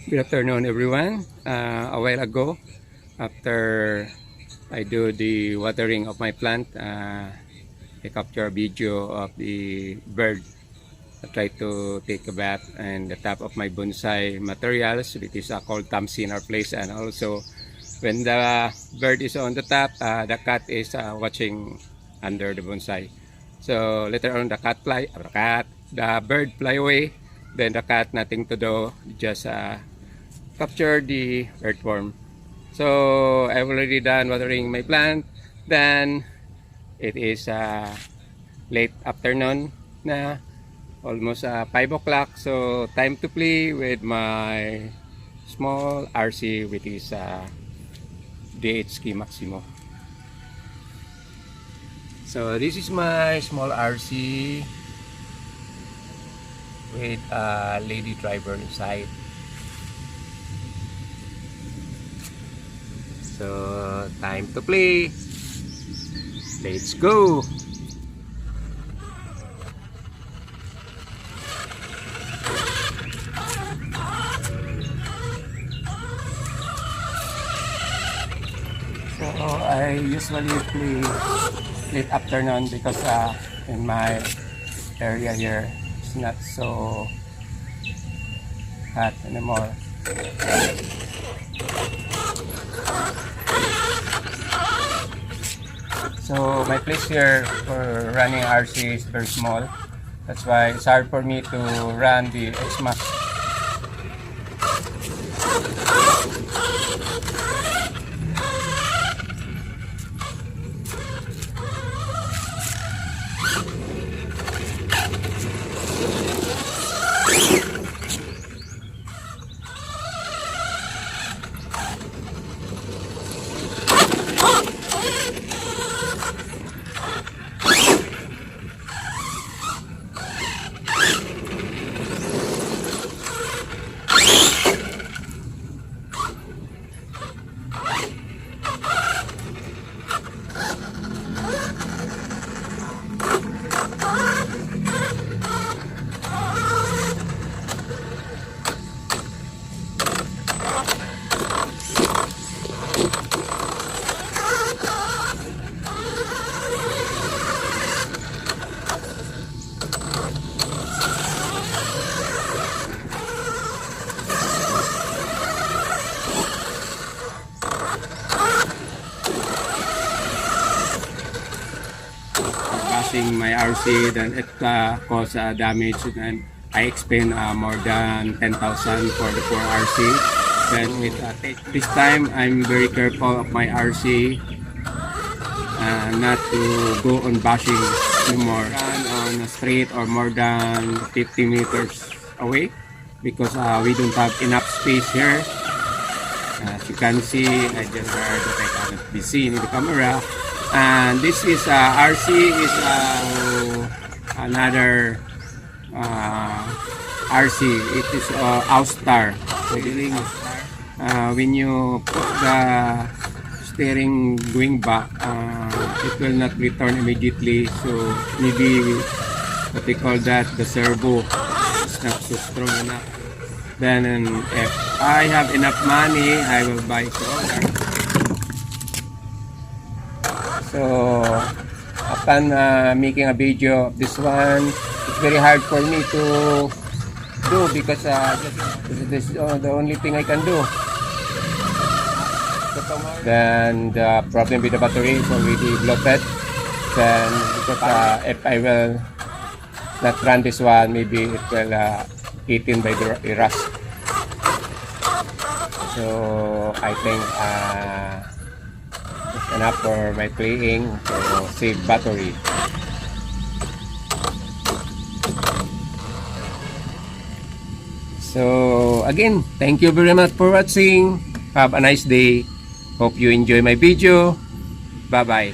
Good afternoon, everyone. A while ago, after I do the watering of my plant, I capture a video of the bird. I try to take a bath and the top of my bonsai materials, which is called tamsi in our place, and also when the bird is on the top, the cat is watching under the bonsai. So later on, the bird fly away. Then the cat nothing to do, just capture the earthworm. So I've already done watering my plant. Then it is late afternoon na, almost 5 o'clock. So time to play with my small RC, which is DHK Maximo. So this is my small RC with a lady driver inside. So time to play. Let's go. So I usually play late afternoon because in my area here it's not so hot anymore. So my place here for running RC is very small. That's why it's hard for me to run the X-Max. My RC, then it caused damage, and I expend more than 10,000 for the poor RC. Then with this time I'm very careful of my RC not to go on bashing anymore, run on a street or more than 50 meters away because we don't have enough space here. As you can see, I just heard that I cannot be seen in the camera. And this is RC is another RC. It is Austar. When you put the steering going back, it will not return immediately. So maybe what they call that, the servo is not so strong enough. Then if I have enough money, I will buy solar. So upon making a video of this one, it's very hard for me to do because this is the only thing I can do. Then the problem with the battery is already bloated. Then because if I will not run this one, maybe it will eaten by the rust. So I think enough for my playing to save battery. So again, thank you very much for watching. Have a nice day. Hope you enjoy my video. Bye bye.